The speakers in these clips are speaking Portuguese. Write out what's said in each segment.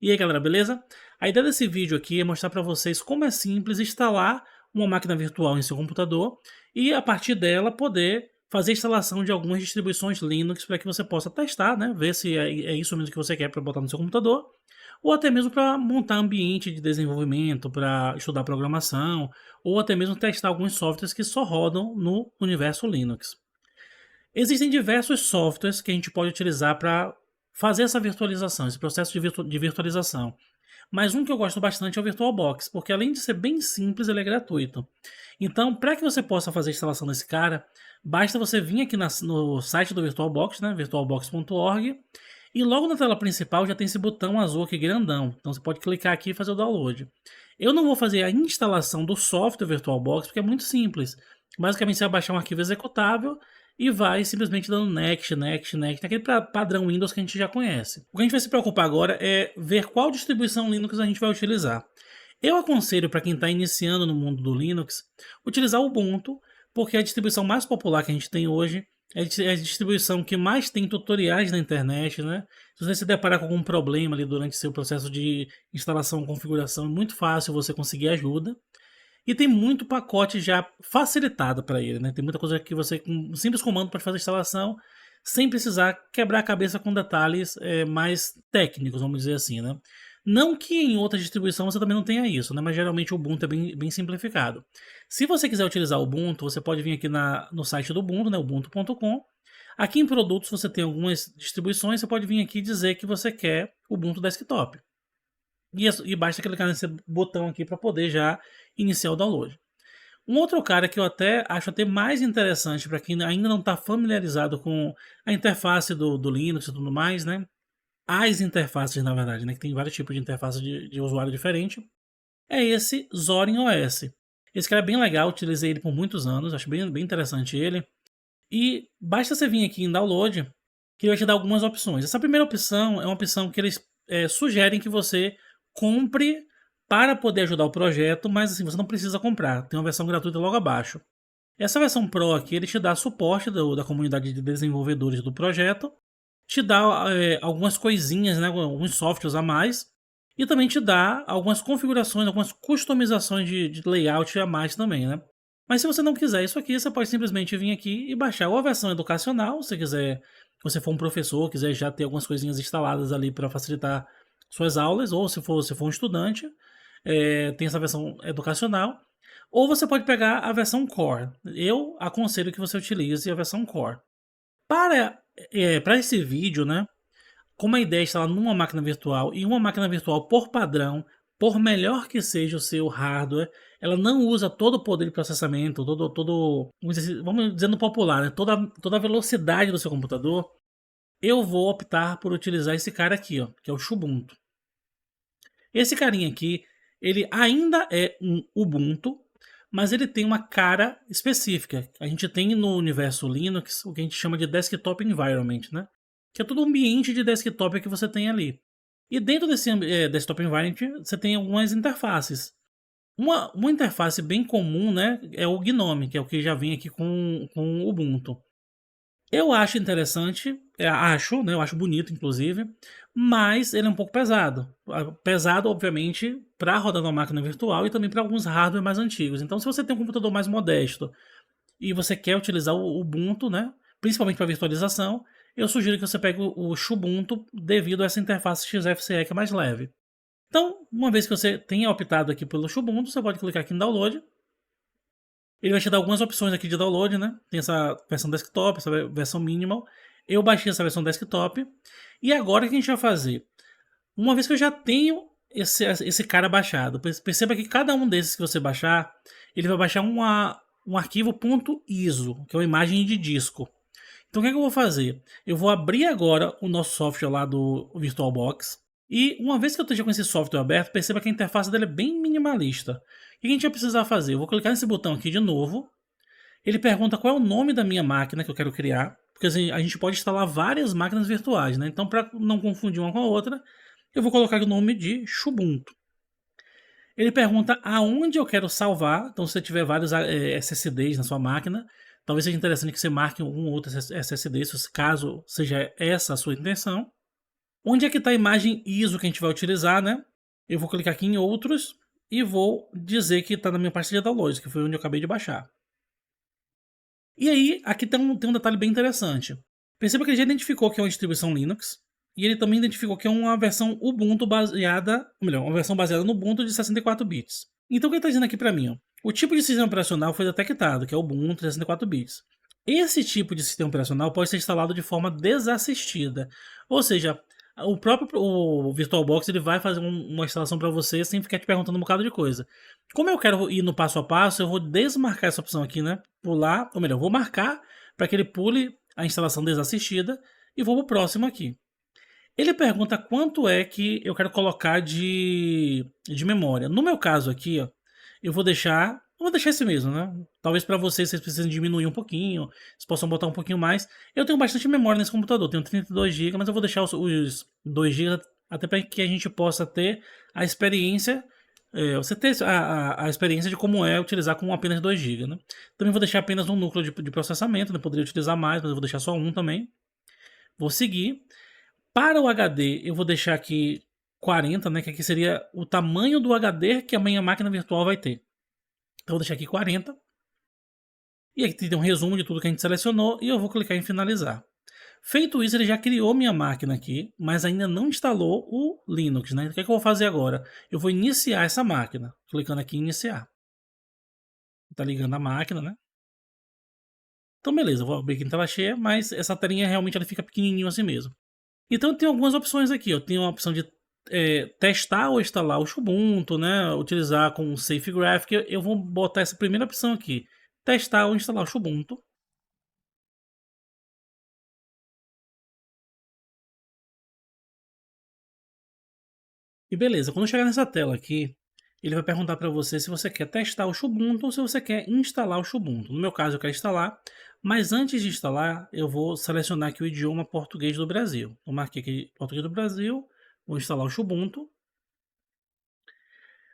E aí galera, beleza? A ideia desse vídeo aqui é mostrar para vocês como é simples instalar uma máquina virtual em seu computador e a partir dela poder fazer a instalação de algumas distribuições Linux para que você possa testar, né? Ver se é isso mesmo que você quer para botar no seu computador ou até mesmo para montar ambiente de desenvolvimento, para estudar programação ou até mesmo testar alguns softwares que só rodam no universo Linux. Existem diversos softwares que a gente pode utilizar para fazer essa virtualização, esse processo de virtualização. Mas um que eu gosto bastante é o VirtualBox, porque além de ser bem simples, ele é gratuito. Então, para que você possa fazer a instalação desse cara, basta você vir aqui no site do VirtualBox, né, virtualbox.org, e logo na tela principal já tem esse botão azul aqui grandão. Então você pode clicar aqui e fazer o download. Eu não vou fazer a instalação do software VirtualBox porque é muito simples. Basicamente você vai baixar um arquivo executável e vai simplesmente dando next, next, next, naquele padrão Windows que a gente já conhece. O que a gente vai se preocupar agora é ver qual distribuição Linux a gente vai utilizar. Eu aconselho para quem está iniciando no mundo do Linux, utilizar o Ubuntu, porque é a distribuição mais popular que a gente tem hoje, é a distribuição que mais tem tutoriais na internet, né? Se você se deparar com algum problema ali durante seu processo de instalação e configuração, é muito fácil você conseguir ajuda. E tem muito pacote já facilitado para ele, né? Tem muita coisa que você, com um simples comando, pode fazer a instalação sem precisar quebrar a cabeça com detalhes mais técnicos, vamos dizer assim, né? Não que em outra distribuição você também não tenha isso, né? Mas geralmente o Ubuntu é bem simplificado. Se você quiser utilizar o Ubuntu, você pode vir aqui no site do Ubuntu, né? ubuntu.com. Aqui em produtos você tem algumas distribuições, você pode vir aqui e dizer que você quer Ubuntu Desktop. E basta clicar nesse botão aqui para poder já iniciar o download. Um outro cara que eu acho até mais interessante para quem ainda não está familiarizado com a interface do Linux e tudo mais, né? As interfaces, na verdade, né? Que tem vários tipos de interface de usuário diferente. É esse Zorin OS. Esse cara é bem legal, utilizei ele por muitos anos, acho bem interessante ele. E basta você vir aqui em download, que ele vai te dar algumas opções. Essa primeira opção é uma opção que eles sugerem que você compre para poder ajudar o projeto, mas assim, você não precisa comprar, tem uma versão gratuita logo abaixo. Essa versão Pro aqui, ele te dá suporte da comunidade de desenvolvedores do projeto, te dá algumas coisinhas, né, alguns softwares a mais, e também te dá algumas configurações, algumas customizações de layout a mais também, né. Mas se você não quiser isso aqui, você pode simplesmente vir aqui e baixar ou a versão educacional, se quiser, se você for um professor, quiser já ter algumas coisinhas instaladas ali para facilitar suas aulas, ou se for um estudante, tem essa versão educacional, ou você pode pegar a versão Core. Eu aconselho que você utilize a versão Core. Para esse vídeo, né, como a ideia é instalar numa máquina virtual, e uma máquina virtual por padrão, por melhor que seja o seu hardware, ela não usa todo o poder de processamento, vamos dizer no popular, né, toda a velocidade do seu computador, eu vou optar por utilizar esse cara aqui, ó, que é o Xubuntu. Esse carinha aqui, ele ainda é um Ubuntu, mas ele tem uma cara específica. A gente tem no universo Linux o que a gente chama de Desktop Environment, né? Que é todo o ambiente de desktop que você tem ali. E dentro desse Desktop Environment você tem algumas interfaces. Uma interface bem comum, né, é o GNOME, que é o que já vem aqui com o Ubuntu. Eu acho interessante, né, eu acho bonito inclusive, mas ele é um pouco pesado. Pesado, obviamente, para rodar numa máquina virtual e também para alguns hardware mais antigos. Então, se você tem um computador mais modesto e você quer utilizar o Ubuntu, né, principalmente para virtualização, eu sugiro que você pegue o Xubuntu devido a essa interface XFCE que é mais leve. Então, uma vez que você tenha optado aqui pelo Xubuntu, você pode clicar aqui em Download. Ele vai te dar algumas opções aqui de download, né? Tem essa versão desktop, essa versão minimal. Eu baixei essa versão desktop. E agora o que a gente vai fazer? Uma vez que eu já tenho esse cara baixado, perceba que cada um desses que você baixar, ele vai baixar um arquivo .iso, que é uma imagem de disco. Então o que é que eu vou fazer? Eu vou abrir agora o nosso software lá do VirtualBox. E uma vez que eu esteja com esse software aberto, perceba que a interface dele é bem minimalista. O que a gente vai precisar fazer? Eu vou clicar nesse botão aqui de novo. Ele pergunta qual é o nome da minha máquina que eu quero criar. Porque assim, a gente pode instalar várias máquinas virtuais, né? Então, para não confundir uma com a outra, eu vou colocar o nome de Xubuntu. Ele pergunta aonde eu quero salvar. Então, se você tiver vários SSDs na sua máquina, talvez seja interessante que você marque um ou outro SSD, caso seja essa a sua intenção. Onde é que está a imagem ISO que a gente vai utilizar, né? Eu vou clicar aqui em outros e vou dizer que está na minha pasta de downloads, que foi onde eu acabei de baixar. E aí, aqui tem um detalhe bem interessante. Perceba que ele já identificou que é uma distribuição Linux, e ele também identificou que é uma versão Ubuntu baseada, ou melhor, uma versão baseada no Ubuntu de 64 bits. Então o que ele está dizendo aqui para mim? Ó, o tipo de sistema operacional foi detectado, que é o Ubuntu de 64 bits. Esse tipo de sistema operacional pode ser instalado de forma desassistida, ou seja, o próprio VirtualBox ele vai fazer uma instalação para você sem ficar te perguntando um bocado de coisa. Como eu quero ir no passo a passo, eu vou desmarcar essa opção aqui, né? Pular, ou melhor, vou marcar para que ele pule a instalação desassistida e vou para o próximo aqui. Ele pergunta quanto é que eu quero colocar de memória. No meu caso aqui, ó, eu vou deixar esse mesmo, né? Talvez para vocês precisem diminuir um pouquinho, vocês possam botar um pouquinho mais. Eu tenho bastante memória nesse computador, tenho 32 GB, mas eu vou deixar os 2 GB até para que a gente possa ter a experiência, você ter a experiência de como é utilizar com apenas 2 GB, né? Também vou deixar apenas um núcleo de processamento, né? Poderia utilizar mais, mas eu vou deixar só um também. Vou seguir. Para o HD, eu vou deixar aqui 40, né? Que aqui seria o tamanho do HD que a minha máquina virtual vai ter. Então, eu vou deixar aqui 40. E aqui tem um resumo de tudo que a gente selecionou. E eu vou clicar em finalizar. Feito isso, ele já criou minha máquina aqui, mas ainda não instalou o Linux, né? O que é que eu vou fazer agora? Eu vou iniciar essa máquina. Clicando aqui em iniciar. Tá ligando a máquina, né? Então, beleza, eu vou abrir aqui em tela cheia, mas essa telinha realmente ela fica pequenininho assim mesmo. Então tem algumas opções aqui, ó. Tem a opção de testar ou instalar o Ubuntu, né? Utilizar com o Safe Graphic. Eu vou botar essa primeira opção aqui. Testar ou instalar o Ubuntu. E beleza, quando chegar nessa tela aqui, ele vai perguntar para você se você quer testar o Ubuntu ou se você quer instalar o Ubuntu. No meu caso, eu quero instalar, mas antes de instalar, eu vou selecionar aqui o idioma português do Brasil. Eu marquei aqui português do Brasil, vou instalar o Ubuntu.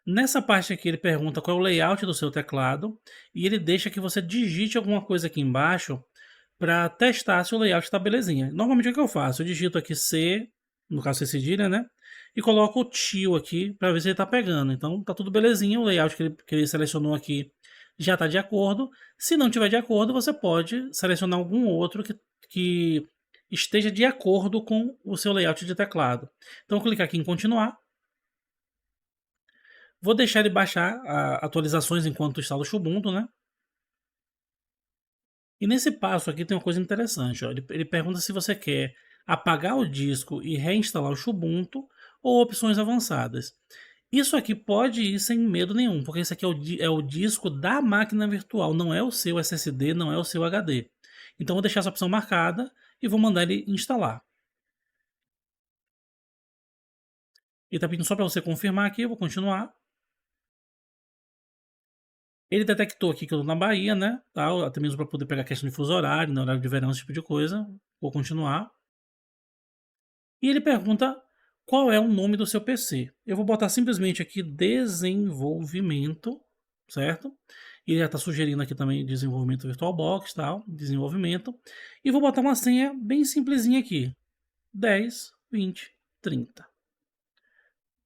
Nessa parte aqui ele pergunta qual é o layout do seu teclado e ele deixa que você digite alguma coisa aqui embaixo para testar se o layout está belezinha. Normalmente o que eu faço? Eu digito aqui C, no caso C cedilha, né? E coloco o tio aqui para ver se ele está pegando. Então tá tudo belezinha, o layout que ele selecionou aqui já está de acordo. Se não tiver de acordo, você pode selecionar algum outro que esteja de acordo com o seu layout de teclado. Então eu vou clicar aqui em continuar. Vou deixar ele baixar atualizações enquanto instala o Ubuntu, né? E nesse passo aqui tem uma coisa interessante, ó. Ele pergunta se você quer apagar o disco e reinstalar o Ubuntu ou opções avançadas. Isso aqui pode ir sem medo nenhum, porque isso aqui é o disco da máquina virtual, não é o seu SSD, não é o seu HD. Então vou deixar essa opção marcada e vou mandar ele instalar. Ele está pedindo só para você confirmar aqui, eu vou continuar. Ele detectou aqui que eu tô na Bahia, né, tal, até mesmo para poder pegar questão de fuso horário, né, horário de verão, esse tipo de coisa. Vou continuar. E ele pergunta qual é o nome do seu PC. Eu vou botar simplesmente aqui desenvolvimento, certo? Ele já está sugerindo aqui também desenvolvimento VirtualBox, tal, desenvolvimento. E vou botar uma senha bem simplesinha aqui. 10, 20, 30.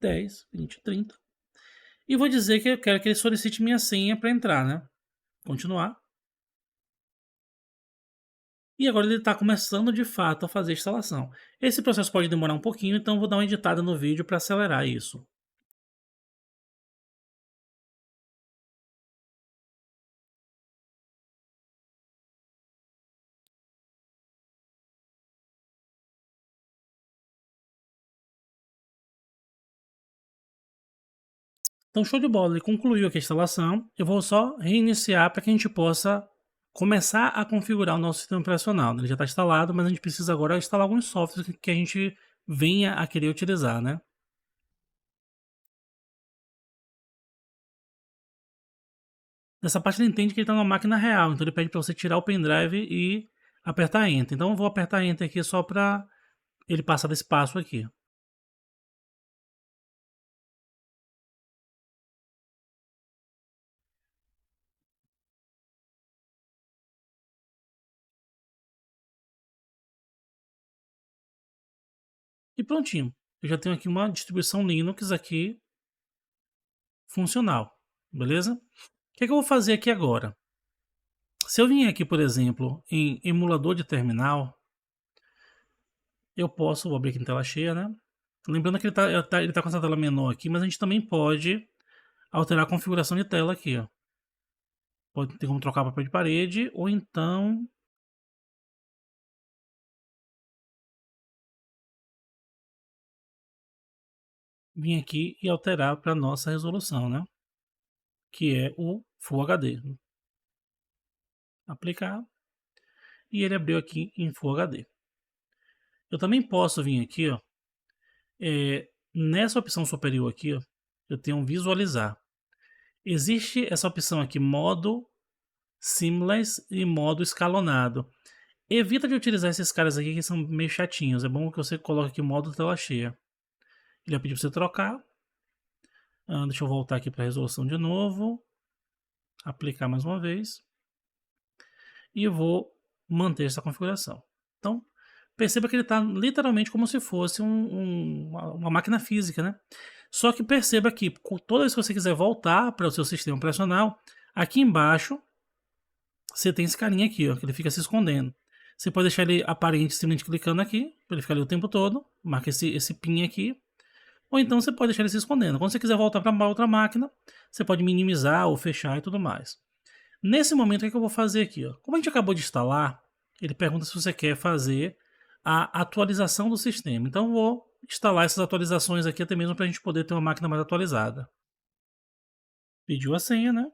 10, 20, 30. E vou dizer que eu quero que ele solicite minha senha para entrar, né? Continuar. E agora ele está começando de fato a fazer a instalação. Esse processo pode demorar um pouquinho, então vou dar uma editada no vídeo para acelerar isso. Então, show de bola, ele concluiu aqui a instalação. Eu vou só reiniciar para que a gente possa começar a configurar o nosso sistema operacional. Ele já está instalado, mas a gente precisa agora instalar alguns softwares que a gente venha a querer utilizar, né? Nessa parte ele entende que ele está numa máquina real, então ele pede para você tirar o pendrive e apertar Enter. Então eu vou apertar Enter aqui só para ele passar desse passo aqui. E prontinho. Eu já tenho aqui uma distribuição Linux aqui funcional, beleza? O que é que eu vou fazer aqui agora? Se eu vim aqui, por exemplo, em emulador de terminal, eu posso, vou abrir aqui em tela cheia, né? Lembrando que ele tá com essa tela menor aqui, mas a gente também pode alterar a configuração de tela aqui, ó. Pode ter como trocar papel de parede, ou então vir aqui e alterar para nossa resolução, né? Que é o Full HD. Aplicar, e ele abriu aqui em Full HD. Eu também posso vir aqui, ó, nessa opção superior aqui, ó, eu tenho visualizar. Existe essa opção aqui, modo seamless e modo escalonado. Evita de utilizar esses caras aqui que são meio chatinhos. É bom que você coloque aqui o modo tela cheia. Ele vai pedir para você trocar. Deixa eu voltar aqui para a resolução de novo. Aplicar mais uma vez. E eu vou manter essa configuração. Então, perceba que ele está literalmente como se fosse uma máquina física, né? Só que perceba que toda vez que você quiser voltar para o seu sistema operacional, aqui embaixo você tem esse carinha aqui, ó, que ele fica se escondendo. Você pode deixar ele aparente simplesmente clicando aqui, para ele ficar ali o tempo todo, marca esse pin aqui, ou então você pode deixar ele se escondendo. Quando você quiser voltar para uma outra máquina, você pode minimizar ou fechar e tudo mais. Nesse momento, o que eu vou fazer aqui? Ó? Como a gente acabou de instalar, ele pergunta se você quer fazer a atualização do sistema. Então, eu vou instalar essas atualizações aqui, até mesmo para a gente poder ter uma máquina mais atualizada. Pediu a senha, né?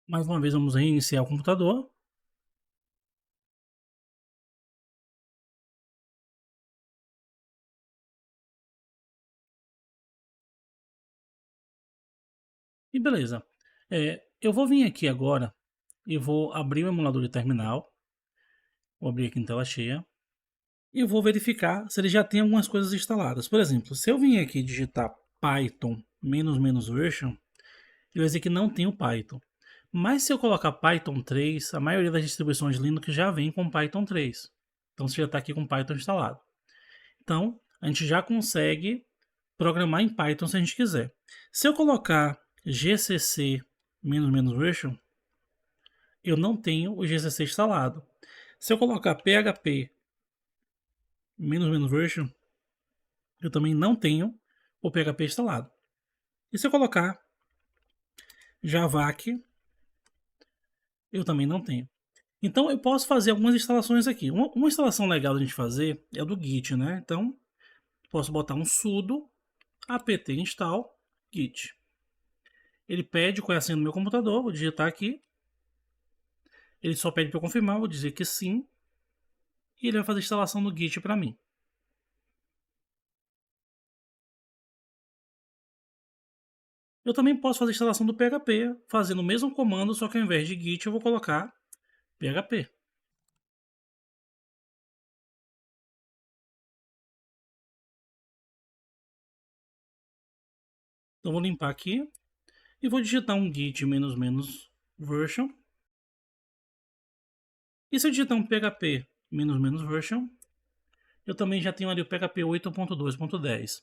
Mais uma vez, vamos reiniciar o computador. E beleza. Eu vou vir aqui agora e vou abrir o emulador de terminal. Vou abrir aqui em tela cheia. E vou verificar se ele já tem algumas coisas instaladas. Por exemplo, se eu vim aqui digitar Python version, ele vai dizer que não tem o Python. Mas se eu colocar Python 3, a maioria das distribuições Linux já vem com Python 3. Então você já está aqui com Python instalado. Então, a gente já consegue programar em Python se a gente quiser. Se eu colocar gcc version, eu não tenho o gcc instalado. Se eu colocar php version, eu também não tenho o PHP instalado. E se eu colocar javac, eu também não tenho. Então eu posso fazer algumas instalações aqui. Uma instalação legal de a gente fazer é do Git, né? Então posso botar um sudo apt install git. Ele pede qual é a senha do meu computador, vou digitar aqui. Ele só pede para eu confirmar, vou dizer que sim. E ele vai fazer a instalação do Git para mim. Eu também posso fazer a instalação do PHP, fazendo o mesmo comando, só que ao invés de Git eu vou colocar PHP. Então vou limpar aqui e vou digitar um git version. E se eu digitar um php version, eu também já tenho ali o PHP 8.2.10.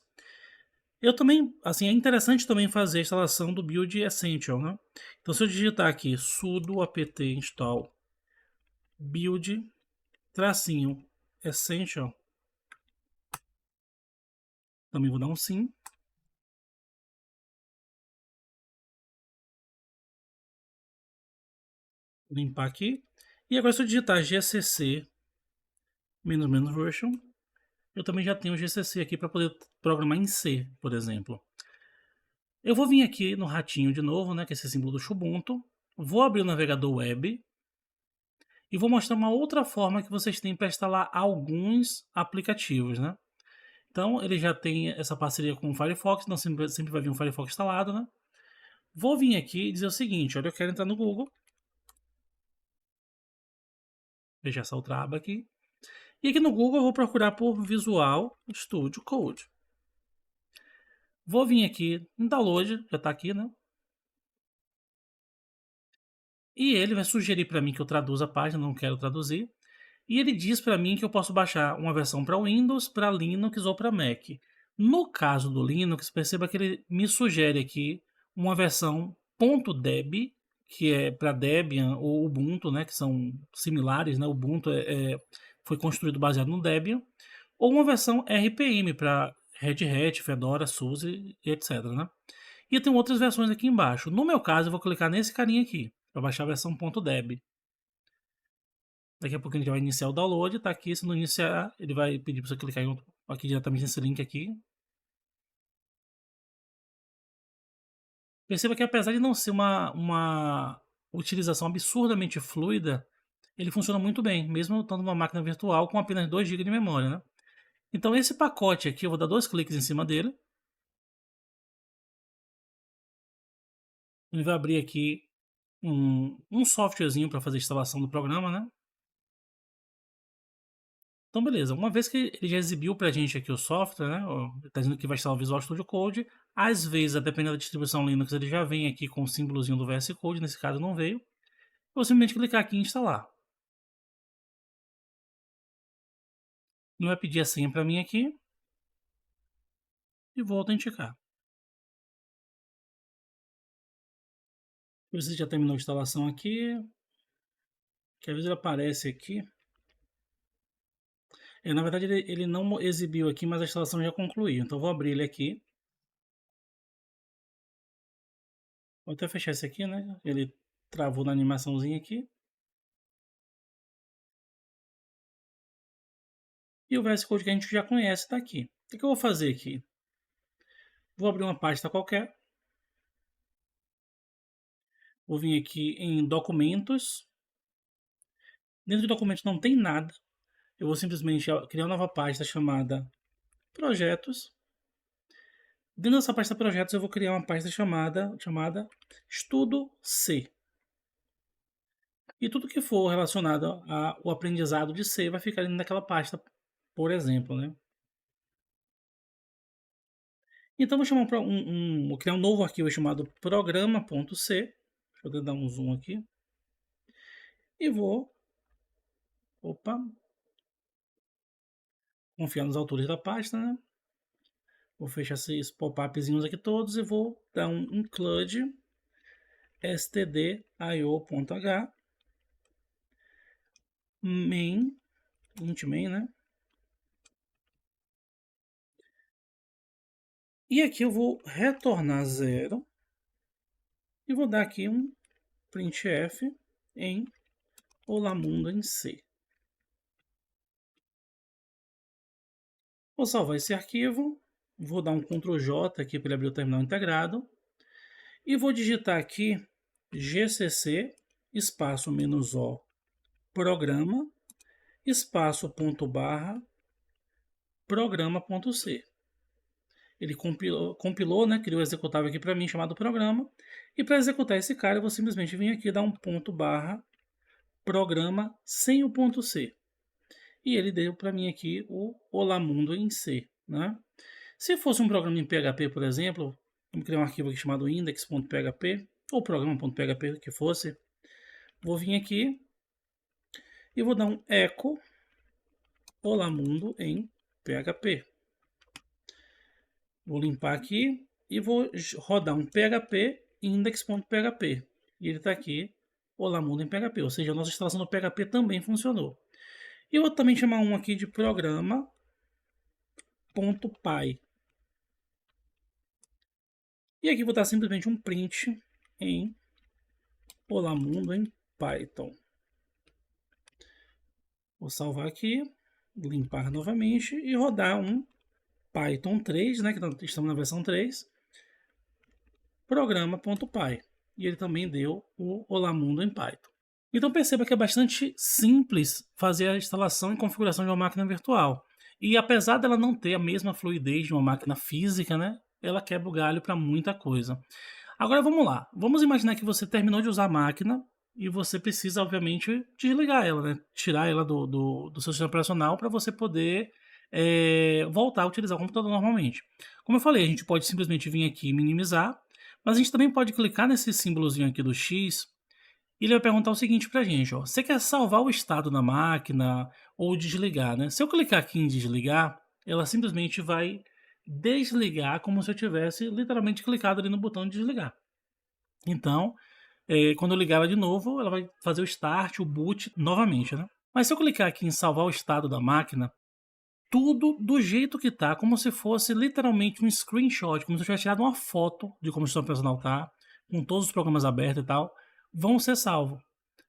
Eu também, assim, é interessante também fazer a instalação do build essential, né? Então se eu digitar aqui sudo apt install build tracinho essential, também vou dar um sim. Limpar aqui. E agora se eu digitar gcc version, eu também já tenho o GCC aqui para poder programar em C, por exemplo. Eu vou vir aqui no ratinho de novo, né, que é esse símbolo do Ubuntu. Vou abrir o navegador web e vou mostrar uma outra forma que vocês têm para instalar alguns aplicativos, né? Então ele já tem essa parceria com o Firefox, então sempre vai vir um Firefox instalado, né? Vou vir aqui e dizer o seguinte, olha, eu quero entrar no Google. Veja essa outra aba aqui. E aqui no Google eu vou procurar por Visual Studio Code. Vou vir aqui em download, já está aqui, né? E ele vai sugerir para mim que eu traduza a página, não quero traduzir. E ele diz para mim que eu posso baixar uma versão para Windows, para Linux ou para Mac. No caso do Linux, perceba que ele me sugere aqui uma versão .deb, que é para Debian ou Ubuntu, né, que são similares, né? Ubuntu foi construído baseado no Debian, ou uma versão RPM para Red Hat, Fedora, SUSE e etc, né? E tem outras versões aqui embaixo. No meu caso, eu vou clicar nesse carinha aqui, para baixar a versão .deb. Daqui a pouco ele já vai iniciar o download, tá aqui, se não iniciar, ele vai pedir para você clicar aqui diretamente nesse link aqui. Perceba que apesar de não ser uma utilização absurdamente fluida, ele funciona muito bem, mesmo estando numa máquina virtual com apenas 2 GB de memória, né? Então esse pacote aqui, eu vou dar 2 cliques em cima dele. Ele vai abrir aqui um softwarezinho para fazer a instalação do programa, né? Então, beleza. Uma vez que ele já exibiu pra gente aqui o software, né? Tá dizendo que vai instalar o Visual Studio Code. Às vezes, dependendo da distribuição Linux, ele já vem aqui com o símbolozinho do VS Code. Nesse caso, não veio. Eu vou simplesmente clicar aqui em instalar. Ele vai pedir a senha para mim aqui. E vou autenticar. Você já terminou a instalação aqui. Que às vezes ele aparece aqui. Na verdade, ele não exibiu aqui, mas a instalação já concluiu. Então, eu vou abrir ele aqui. Vou até fechar esse aqui, né? Ele travou na animaçãozinha aqui. E o VS Code que a gente já conhece está aqui. O que eu vou fazer aqui? Vou abrir uma pasta qualquer. Vou vir aqui em documentos. Dentro de documentos não tem nada. Eu vou simplesmente criar uma nova pasta chamada projetos. Dentro dessa pasta projetos eu vou criar uma pasta chamada estudo C. E tudo que for relacionado ao aprendizado de C vai ficar dentro daquela pasta, por exemplo, né? Então vou chamar vou criar um novo arquivo chamado programa.c. Deixa eu dar um zoom aqui. E vou confiar nos autores da pasta, né? Vou fechar esses pop-upzinhos aqui todos e vou dar um include stdio.h main, int main, né? E aqui eu vou retornar 0 e vou dar aqui um printf em Olá Mundo em C. Vou salvar esse arquivo, vou dar um Ctrl J aqui para ele abrir o terminal integrado e vou digitar aqui gcc espaço -o programa espaço ponto barra programa.c. Ele compilou, né, criou o executável aqui para mim chamado programa. E para executar esse cara, eu vou simplesmente vir aqui dar um ponto barra programa sem o ponto C. E ele deu para mim aqui o Olá Mundo em C, né? Se fosse um programa em PHP, por exemplo, vamos criar um arquivo aqui chamado index.php ou programa.php que fosse. Vou vir aqui e vou dar um echo Olá Mundo em PHP. Vou limpar aqui e vou rodar um php index.php. E ele está aqui, Olá Mundo em PHP. Ou seja, a nossa instalação do PHP também funcionou. E eu vou também chamar um aqui de programa.py. E aqui vou dar simplesmente um print em Olá Mundo em Python. Vou salvar aqui, limpar novamente e rodar um Python 3, né, que estamos na versão 3, programa.py. E ele também deu o Olá Mundo em Python. Então perceba que é bastante simples fazer a instalação e configuração de uma máquina virtual. E apesar dela não ter a mesma fluidez de uma máquina física, né, ela quebra o galho para muita coisa. Agora vamos lá. Vamos imaginar que você terminou de usar a máquina e você precisa, obviamente, desligar ela, né? Tirar ela do seu sistema operacional para você poder voltar a utilizar o computador normalmente. Como eu falei, a gente pode simplesmente vir aqui e minimizar, mas a gente também pode clicar nesse símbolozinho aqui do X e ele vai perguntar o seguinte pra gente, ó: "Você quer salvar o estado na máquina ou desligar?", né. Se eu clicar aqui em desligar, ela simplesmente vai desligar como se eu tivesse literalmente clicado ali no botão de desligar. Então, quando eu ligar ela de novo, ela vai fazer o start, o boot novamente, né. Mas se eu clicar aqui em salvar o estado da máquina, tudo do jeito que tá, como se fosse literalmente um screenshot, como se eu tivesse tirado uma foto de como o sistema operacional tá, com todos os programas abertos e tal, vão ser salvo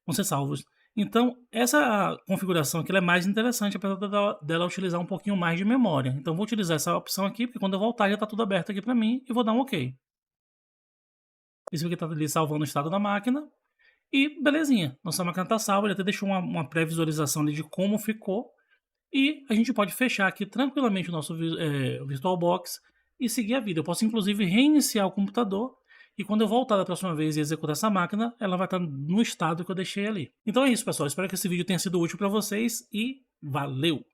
vão ser salvos. Então, essa configuração aqui ela é mais interessante, apesar dela utilizar um pouquinho mais de memória. Então, vou utilizar essa opção aqui, porque quando eu voltar já está tudo aberto aqui para mim e vou dar um OK. Isso aqui está ali salvando o estado da máquina e belezinha. Nossa máquina está salva, ele até deixou uma pré-visualização ali de como ficou. E a gente pode fechar aqui tranquilamente o nosso VirtualBox e seguir a vida. Eu posso inclusive reiniciar o computador e quando eu voltar da próxima vez e executar essa máquina, ela vai estar no estado que eu deixei ali. Então é isso, pessoal. Espero que esse vídeo tenha sido útil para vocês e valeu!